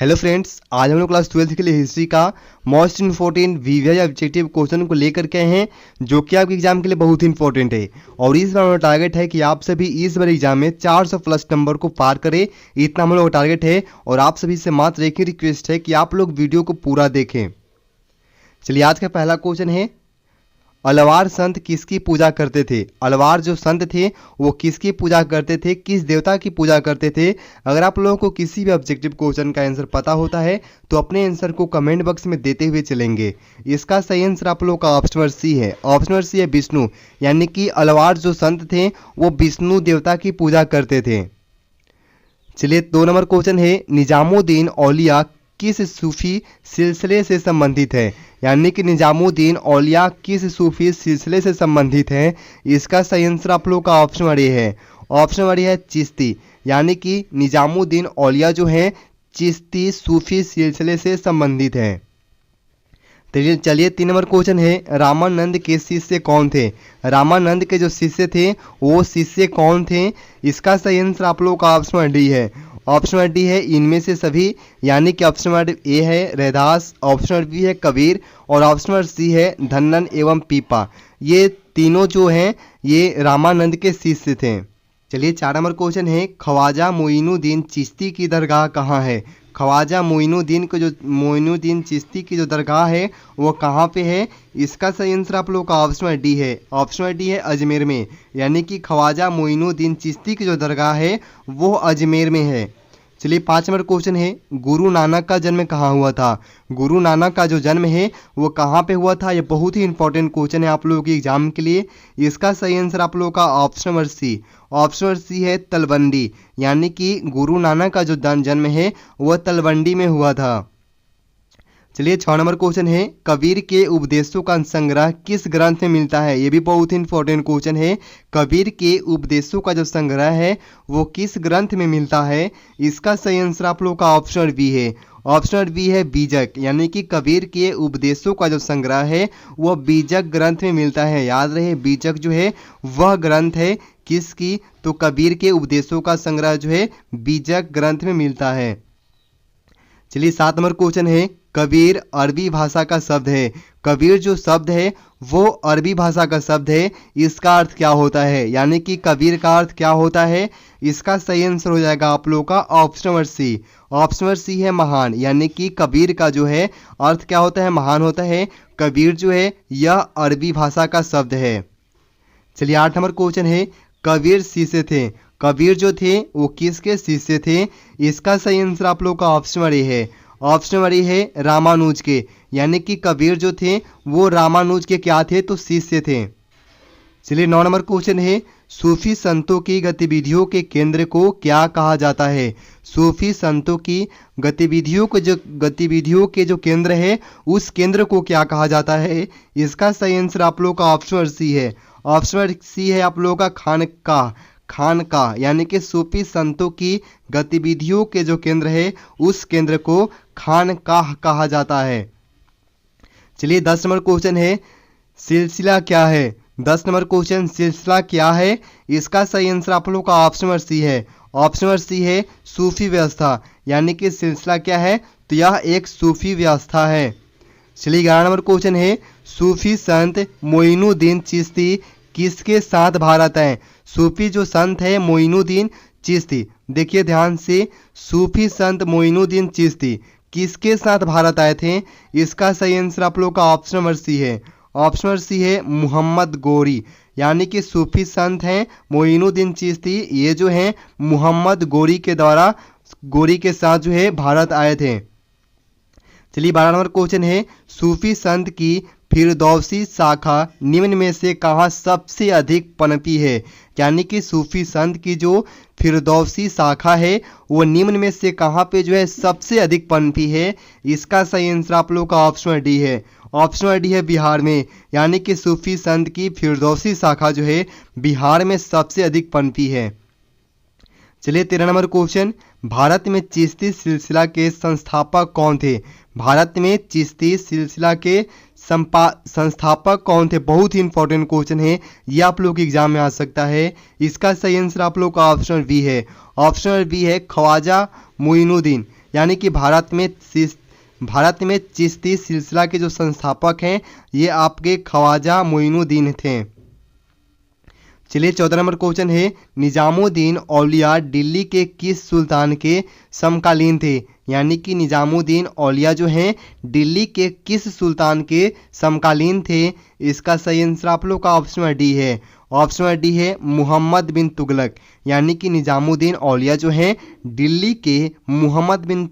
Hello friends, आज हम लोग क्लास 12th के लिए हिस्ट्री का most important VVI objective question को लेकर के हैं, जो कि आपके एग्जाम के लिए बहुत ही इंपॉर्टेंट है। और इस बार हमारा टारगेट है कि आप सभी इस बार एग्जाम में 400 प्लस नंबर को पार करें, इतना हम लोग का टारगेट है। और आप सभी से मात्र एक ही रिक्वेस्ट है कि आप लोग वीडियो को पूरा देखें। चलिए, आज का पहला क्वेश्चन है, अलवार संत किसकी पूजा करते थे? अलवार जो संत थे वो किसकी पूजा करते थे, किस देवता की पूजा करते थे? अगर आप लोगों को किसी भी ऑब्जेक्टिव क्वेश्चन का आंसर पता होता है तो अपने आंसर को कमेंट बॉक्स में देते हुए चलेंगे। इसका सही आंसर आप लोगों का ऑप्शन सी है। ऑप्शन सी है विष्णु, यानी कि अलवार जो संत थे वो विष्णु देवता की पूजा करते थे। चलिए, 2 नंबर क्वेश्चन है, निजामुद्दीन औलिया किस सूफी सिलसिले से संबंधित है? यानी कि निजामुद्दीन औलिया किस सूफी सिलसिले से संबंधित है? इसका सही आंसर आप लोग का ऑप्शन ए है। ऑप्शन ए है चिश्ती, यानी कि निजामुद्दीन औलिया जो है चिश्ती सूफी सिलसिले से संबंधित है। चलिए, 3 नंबर क्वेश्चन है, रामानंद के शिष्य कौन थे? रामानंद के जो शिष्य थे वो शिष्य कौन थे? इसका सही आंसर आप लोग का ऑप्शन डी है। ऑप्शन डी है इनमें से सभी, यानी कि ऑप्शन ए है रैदास, ऑप्शन बी है कबीर और ऑप्शन सी है धन्नन एवं पीपा। ये तीनों जो हैं ये रामानंद के शिष्य थे। चलिए, 4 नंबर क्वेश्चन है, ख्वाजा मोइनुद्दीन चिश्ती की दरगाह कहाँ है? ख्वाजा मोइनुद्दीन चिश्ती की जो दरगाह है वो कहाँ पे है? इसका सही आंसर आप लोग का ऑप्शन डी है। ऑप्शन डी है अजमेर में, यानी कि ख्वाजा मोइनुद्दीन चिश्ती की जो दरगाह है वो अजमेर में है। चलिए, 5 नंबर क्वेश्चन है, गुरु नानक का जन्म कहाँ हुआ था? गुरु नानक का जो जन्म है वो कहाँ पे हुआ था? ये बहुत ही इंपॉर्टेंट क्वेश्चन है आप लोगों के एग्जाम के लिए। इसका सही आंसर आप लोगों का option number C. Option C है तलवंडी, यानी कि गुरु नानक का जो जन्म है वह तलवंडी में हुआ था। चलिए, 6 नंबर क्वेश्चन है, कबीर के उपदेशों का संग्रह किस ग्रंथ में मिलता है? ये भी बहुत ही इंपॉर्टेंट क्वेश्चन है। कबीर के उपदेशों का जो संग्रह है वो किस ग्रंथ में मिलता है? इसका सही आंसर आप लोग का ऑप्शन बी है। ऑप्शन बी है बीजक, यानी कि कबीर के उपदेशों का जो संग्रह है वह बीजक ग्रंथ में मिलता है। याद रहे, बीजक जो है वह ग्रंथ है किसकी? तो कबीर के उपदेशों का संग्रह जो है बीजक ग्रंथ में मिलता है। चलिए, 7 नंबर क्वेश्चन है, कबीर अरबी भाषा का शब्द है। कबीर जो शब्द है वो अरबी भाषा का शब्द है। इसका अर्थ क्या होता है? यानी कि कबीर का अर्थ क्या होता है? इसका सही आंसर हो जाएगा आप लोगों का option number C. Option number C है महान, यानी कि कबीर का जो है अर्थ क्या होता है? महान होता है। कबीर जो है यह अरबी भाषा का शब्द है। चलिए, 8 नंबर क्वेश्चन है, कबीर शिष्य थे। कबीर जो थे वो किसके शिष्य थे? इसका सही आंसर आप लोग का ऑप्शन ए है। ऑप्शन ए है रामानुज के, यानी कि कबीर जो थे वो रामानुज के क्या थे? तो शिष्य थे। चलिए, 9 नंबर क्वेश्चन है, सूफी संतों की गतिविधियों के केंद्र को क्या कहा जाता है? सूफी संतों की गतिविधियों के जो केंद्र है उस केंद्र को क्या कहा जाता है? इसका सही आंसर आप लोग का ऑप्शन सी है। ऑप्शन सी है आप लोगों का खानका, यानी कि सूफी संतों की गतिविधियों के जो केंद्र है उस केंद्र को खानकाह कहा जाता है। चलिए, 10 नंबर क्वेश्चन है, सिलसिला क्या है? 10 नंबर क्वेश्चन, सिलसिला क्या है? इसका सही आंसर आप लोगों का ऑप्शन नंबर सी है। ऑप्शन नंबर सी है सूफी व्यवस्था, यानी कि सिलसिला क्या है? तो यह एक सूफी व्यवस्था है। चलिए, 11 नंबर क्वेश्चन है, सूफी संत मोइनुद्दीन चिश्ती किसके साथ भारत आए? सूफी जो संत है मोइनुद्दीन चिश्ती, देखिए ध्यान से, सूफी संत मोइनुद्दीन चिश्ती किसके साथ भारत आए थे? इसका सही आंसर आप लोग का ऑप्शन नंबर सी है। ऑप्शन नंबर सी है मोहम्मद गोरी, यानी कि सूफी संत हैं मोइनुद्दीन चिश्ती, ये जो हैं मोहम्मद गोरी के साथ जो है भारत आए थे। चलिए, 12 नंबर क्वेश्चन है, सूफी संत की फिरदौसी शाखा निम्न में से कहाँ सबसे अधिक पनपी है? यानी कि सूफी संत की जो फिरदौसी शाखा है वो निम्न में से कहाँ पे जो है सबसे अधिक पनपी है? इसका सही आंसर आप लोग का ऑप्शन डी है। ऑप्शन डी है बिहार में, यानी कि सूफी संत की फिरदौसी शाखा जो है बिहार में सबसे अधिक पनपी है। चलिए, 13 नंबर क्वेश्चन, भारत में चिश्ती सिलसिला के संस्थापक कौन थे? भारत में चिश्ती सिलसिला के संस्थापक कौन थे? बहुत ही इंपॉर्टेंट क्वेश्चन है, ये आप लोग के एग्जाम में आ सकता है। इसका सही आंसर आप लोग का ऑप्शन बी है। ऑप्शन बी है ख्वाजा मोइनुद्दीन, यानी कि भारत में चिश्ती सिलसिला के जो संस्थापक हैं ये आपके ख्वाजा मोइनुद्दीन थे। चलिए 14 नंबर क्वेश्चन है, निजामुद्दीन औलिया दिल्ली के किस सुल्तान के समकालीन थे? यानी कि निजामुद्दीन औलिया जो हैं दिल्ली के किस सुल्तान के समकालीन थे? इसका सही आंसर आप लोग का ऑप्शन नंबर डी है। ऑप्शन नंबर डी है मोहम्मद बिन तुगलक। यानी कि निजामुद्दीन औलिया जो हैं दिल्ली के मोहम्मद बिन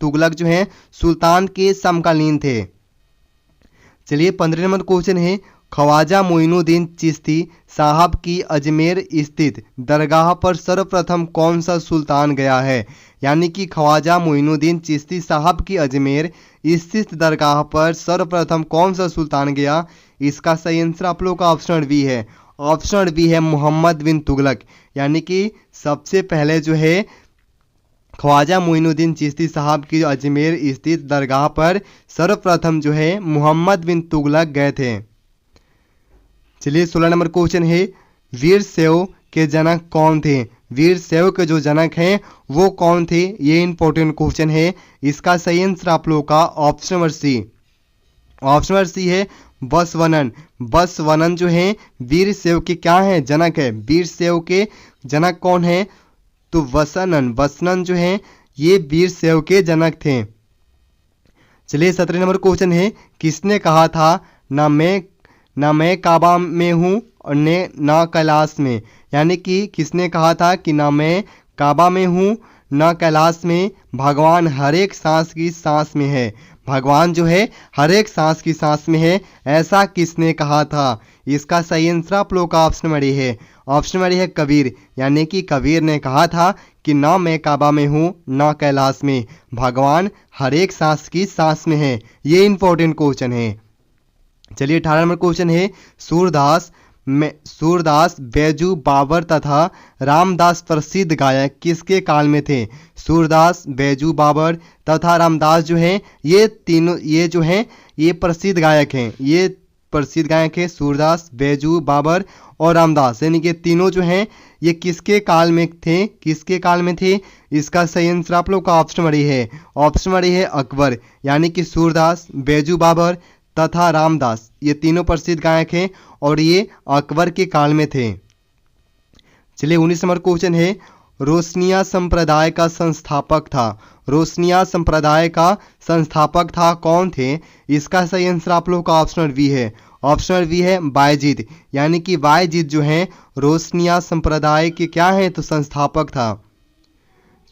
तुगलक जो हैं सुल्तान के समकालीन थे। चलिए 15 नंबर क्वेश्चन है, ख्वाजा मोइनुद्दीन चिश्ती साहब की अजमेर स्थित दरगाह पर सर्वप्रथम कौन सा सुल्तान गया है? यानी कि ख्वाजा मोइनुद्दीन चिश्ती साहब की अजमेर स्थित दरगाह पर सर्वप्रथम कौन सा सुल्तान गया? इसका सही आंसर आप लोग का ऑप्शन बी है। ऑप्शन बी है मोहम्मद बिन तुगलक। यानी कि सबसे पहले जो है ख्वाजा मोइनुद्दीन चिश्ती साहब की अजमेर स्थित दरगाह पर सर्वप्रथम जो है मोहम्मद बिन तुगलक गए थे। चलिए 16 नंबर क्वेश्चन है, वीर शैव के जनक कौन थे? वीर शैव के जो जनक हैं वो कौन थे? ये इंपॉर्टेंट क्वेश्चन है। इसका सही आंसर आप लोग का option number C. Option number C है बसवनन। बसवनन जो हैं वीर शैव के क्या हैं? जनक है। वीर शैव के जनक कौन है? तो वसनन जो हैं ये वीर शैव के जनक थे। चलिए 17 नंबर क्वेश्चन है, किसने कहा था ना मैं काबा में हूँ और ना कैलाश में? यानी कि किसने कहा था कि ना मैं काबा में हूँ ना कैलाश में, भगवान हर एक सांस की सांस में है। भगवान जो है हर एक सांस की सांस में है, ऐसा किसने कहा था? इसका सही आंसर आप लोग का ऑप्शन नंबर है। ऑप्शन नंबर है कबीर। यानी कि कबीर ने कहा था कि ना मैं काबा में हूँ ना कैलाश में, भगवान हर एक सांस की सांस में है। ये इंपॉर्टेंट क्वेश्चन है। चलिए 18 नंबर क्वेश्चन है, सूरदास बैजू बाबर तथा रामदास प्रसिद्ध गायक किसके काल में थे? सूरदास बैजू बाबर तथा रामदास जो हैं ये तीनों ये प्रसिद्ध गायक हैं। ये प्रसिद्ध गायक हैं सूरदास, बैजू बाबर और रामदास। यानी कि तीनों जो हैं ये किसके काल में थे? किसके काल में थे? इसका सही आंसर आप लोग का ऑप्शन नंबर है। ऑप्शन नंबर है अकबर। यानी कि सूरदास, बैजू बाबर तथा रामदास ये तीनों प्रसिद्ध गायक हैं और ये अकबर के काल में थे। चलिए 19 नंबर क्वेश्चन है, रोशनिया संप्रदाय का संस्थापक था। रोशनिया संप्रदाय का संस्थापक था कौन थे? इसका सही आंसर आप लोग का ऑप्शन बी है। ऑप्शन बी है बायजीद। यानी कि बायजीद जो हैं रोशनिया संप्रदाय के क्या हैं? तो संस्थापक था।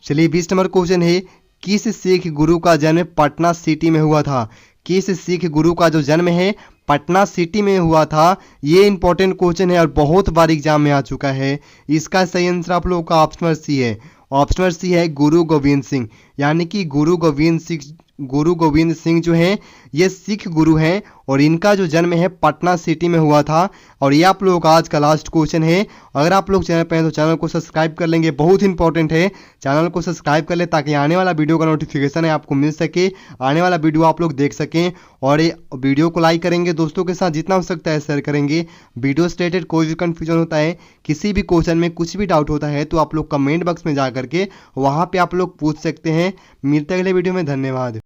चलिए 20 नंबर क्वेश्चन है, किस सिख गुरु का जन्म पटना सिटी में हुआ था? किस सिख गुरु का जो जन्म है पटना सिटी में हुआ था? ये इंपॉर्टेंट क्वेश्चन है और बहुत बार एग्जाम में आ चुका है। इसका सही आंसर आप लोगों का ऑप्शन सी है। ऑप्शन सी है गुरु गोविंद सिंह। यानी कि गुरु गोविंद सिंह जो हैं ये सिख गुरु हैं और इनका जो जन्म है पटना सिटी में हुआ था। और ये आप लोगों का आज का लास्ट क्वेश्चन है। अगर आप लोग चैनल पर हैं तो चैनल को सब्सक्राइब कर लेंगे, बहुत इंपॉर्टेंट है। चैनल को सब्सक्राइब कर ले ताकि आने वाला वीडियो का नोटिफिकेशन है आपको मिल सके, आने वाला वीडियो आप लोग देख सकें। और ये वीडियो को लाइक करेंगे, दोस्तों के साथ जितना हो सकता है शेयर करेंगे। वीडियो से रिलेटेड कोई भी कन्फ्यूजन होता है, किसी भी क्वेश्चन में कुछ भी डाउट होता है तो आप लोग कमेंट बॉक्स में जा करके वहाँ पर आप लोग पूछ सकते हैं। मिलते अगले वीडियो में, धन्यवाद।